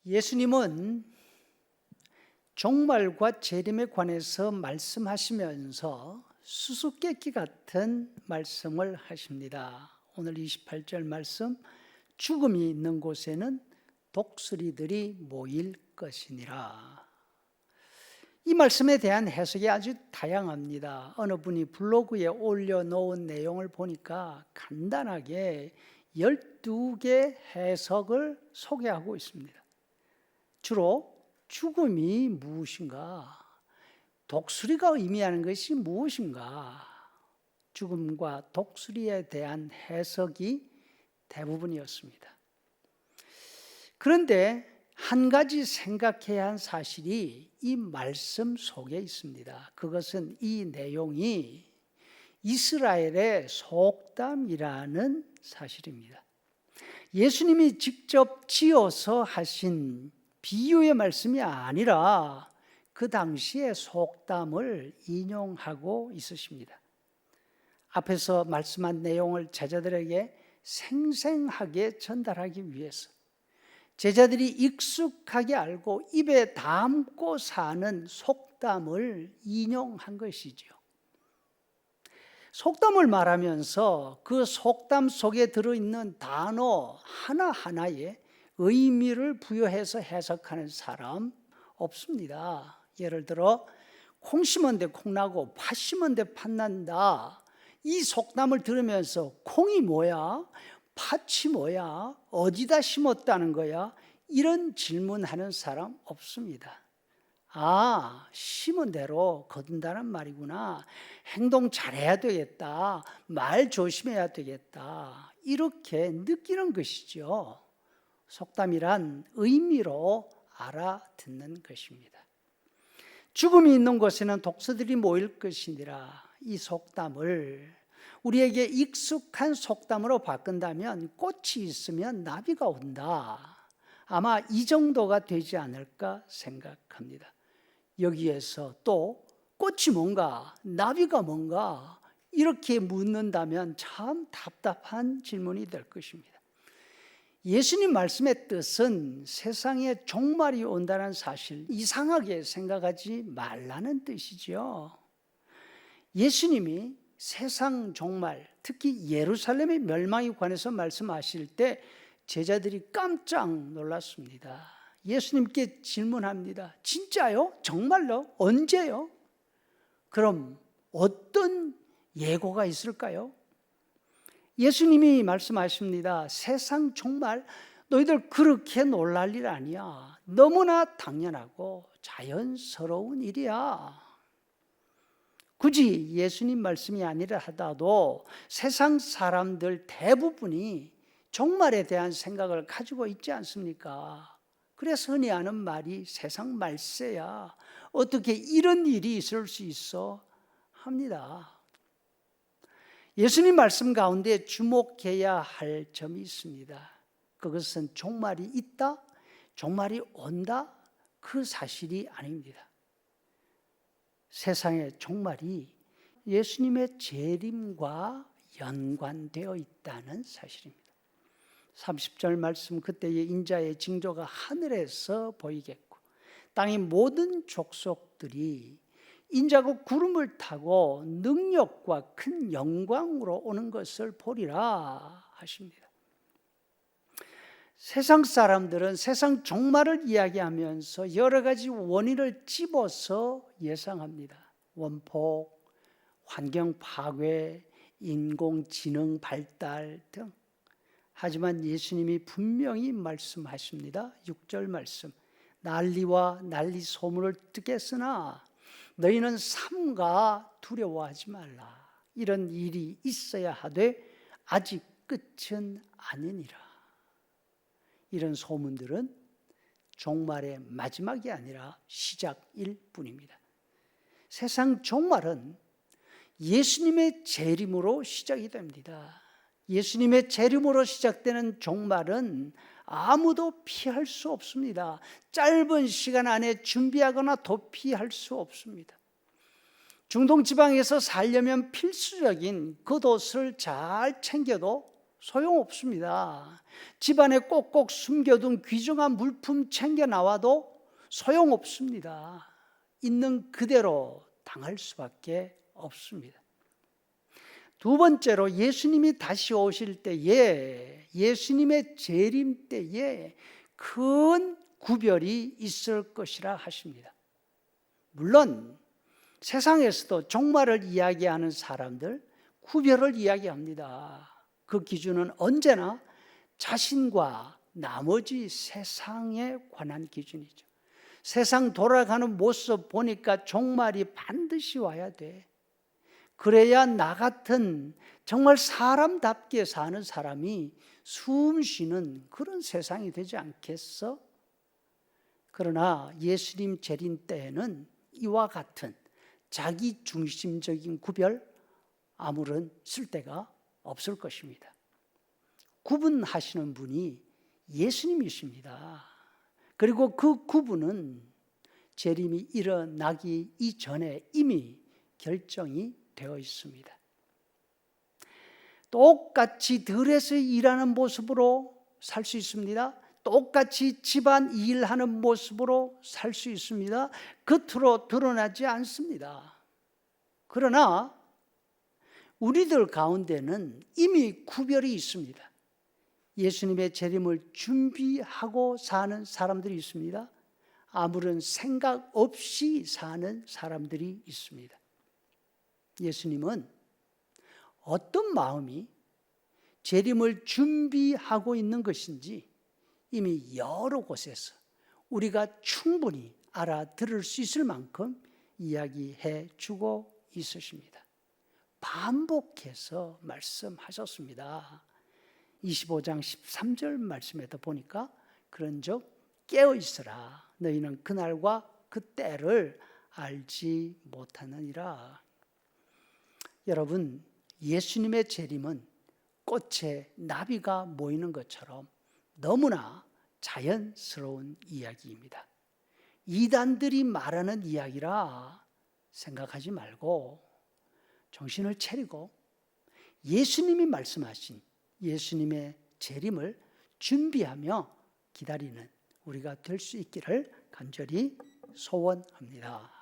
예수님은 종말과 재림에 관해서 말씀하시면서 수수께끼 같은 말씀을 하십니다. 오늘 28절 말씀, 죽음이 있는 곳에는 독수리들이 모일 것이니라. 이 말씀에 대한 해석이 아주 다양합니다. 어느 분이 블로그에 올려놓은 내용을 보니까 간단하게 12개 해석을 소개하고 있습니다. 주로 죽음이 무엇인가? 독수리가 의미하는 것이 무엇인가? 죽음과 독수리에 대한 해석이 대부분이었습니다. 그런데 한 가지 생각해야 한 사실이 이 말씀 속에 있습니다. 그것은 이 내용이 이스라엘의 속담이라는 사실입니다. 예수님이 직접 지어서 하신 비유의 말씀이 아니라 그 당시의 속담을 인용하고 있으십니다. 앞에서 말씀한 내용을 제자들에게 생생하게 전달하기 위해서 제자들이 익숙하게 알고 입에 담고 사는 속담을 인용한 것이죠. 속담을 말하면서 그 속담 속에 들어있는 단어 하나하나에 의미를 부여해서 해석하는 사람 없습니다. 예를 들어 콩 심은 데 콩 나고 팥 심은 데 팥 난다. 이 속담을 들으면서 콩이 뭐야? 팥이 뭐야? 어디다 심었다는 거야? 이런 질문하는 사람 없습니다. 아, 심은 대로 거둔다는 말이구나. 행동 잘해야 되겠다. 말 조심해야 되겠다. 이렇게 느끼는 것이죠. 속담이란 의미로 알아듣는 것입니다. 죽음이 있는 곳에는 독수리들이 모일 것이니라. 이 속담을 우리에게 익숙한 속담으로 바꾼다면 꽃이 있으면 나비가 온다. 아마 이 정도가 되지 않을까 생각합니다. 여기에서 또 꽃이 뭔가, 나비가 뭔가 이렇게 묻는다면 참 답답한 질문이 될 것입니다. 예수님 말씀의 뜻은 세상에 종말이 온다는 사실 이상하게 생각하지 말라는 뜻이죠. 예수님이 세상 종말, 특히 예루살렘의 멸망에 관해서 말씀하실 때 제자들이 깜짝 놀랐습니다. 예수님께 질문합니다. 진짜요? 정말로? 언제요? 그럼 어떤 예고가 있을까요? 예수님이 말씀하십니다. 세상 종말, 너희들 그렇게 놀랄 일 아니야. 너무나 당연하고 자연스러운 일이야. 굳이 예수님 말씀이 아니라 하더라도 세상 사람들 대부분이 종말에 대한 생각을 가지고 있지 않습니까? 그래서 흔히 하는 말이 세상 말세야. 어떻게 이런 일이 있을 수 있어? 합니다. 예수님 말씀 가운데 주목해야 할 점이 있습니다. 그것은 종말이 있다, 종말이 온다, 그 사실이 아닙니다. 세상의 종말이 예수님의 재림과 연관되어 있다는 사실입니다. 30절 말씀, 그때의 인자의 징조가 하늘에서 보이겠고 땅의 모든 족속들이 인자가 구름을 타고 능력과 큰 영광으로 오는 것을 보리라 하십니다. 세상 사람들은 세상 종말을 이야기하면서 여러 가지 원인을 집어서 예상합니다. 원폭, 환경 파괴, 인공지능 발달 등. 하지만 예수님이 분명히 말씀하십니다. 6절 말씀, 난리와 난리 소문을 듣겠으나 너희는 삼가 두려워하지 말라. 이런 일이 있어야 하되 아직 끝은 아니니라. 이런 소문들은 종말의 마지막이 아니라 시작일 뿐입니다. 세상 종말은 예수님의 재림으로 시작이 됩니다. 예수님의 재림으로 시작되는 종말은 아무도 피할 수 없습니다. 짧은 시간 안에 준비하거나 도피할 수 없습니다. 중동 지방에서 살려면 필수적인 겉옷을 잘 챙겨도 소용없습니다. 집안에 꼭꼭 숨겨둔 귀중한 물품 챙겨 나와도 소용없습니다. 있는 그대로 당할 수밖에 없습니다. 두 번째로 예수님이 다시 오실 때에, 예수님의 재림 때에 큰 구별이 있을 것이라 하십니다. 물론 세상에서도 종말을 이야기하는 사람들 구별을 이야기합니다. 그 기준은 언제나 자신과 나머지 세상에 관한 기준이죠. 세상 돌아가는 모습 보니까 종말이 반드시 와야 돼. 그래야 나 같은 정말 사람답게 사는 사람이 숨 쉬는 그런 세상이 되지 않겠어? 그러나 예수님 재림 때에는 이와 같은 자기 중심적인 구별 아무런 쓸데가 없을 것입니다. 구분하시는 분이 예수님이십니다. 그리고 그 구분은 재림이 일어나기 이전에 이미 결정이 되어 있습니다. 똑같이 들에서 일하는 모습으로 살 수 있습니다. 똑같이 집안 일하는 모습으로 살 수 있습니다. 겉으로 드러나지 않습니다. 그러나 우리들 가운데는 이미 구별이 있습니다. 예수님의 재림을 준비하고 사는 사람들이 있습니다. 아무런 생각 없이 사는 사람들이 있습니다. 예수님은 어떤 마음이 재림을 준비하고 있는 것인지 이미 여러 곳에서 우리가 충분히 알아들을 수 있을 만큼 이야기해 주고 있으십니다. 반복해서 말씀하셨습니다. 25장 13절 말씀에도 보니까 그런즉 깨어 있으라 너희는 그날과 그 때를 알지 못하느니라. 여러분, 예수님의 재림은 꽃에 나비가 모이는 것처럼 너무나 자연스러운 이야기입니다. 이단들이 말하는 이야기라 생각하지 말고 정신을 차리고 예수님이 말씀하신 예수님의 재림을 준비하며 기다리는 우리가 될 수 있기를 간절히 소원합니다.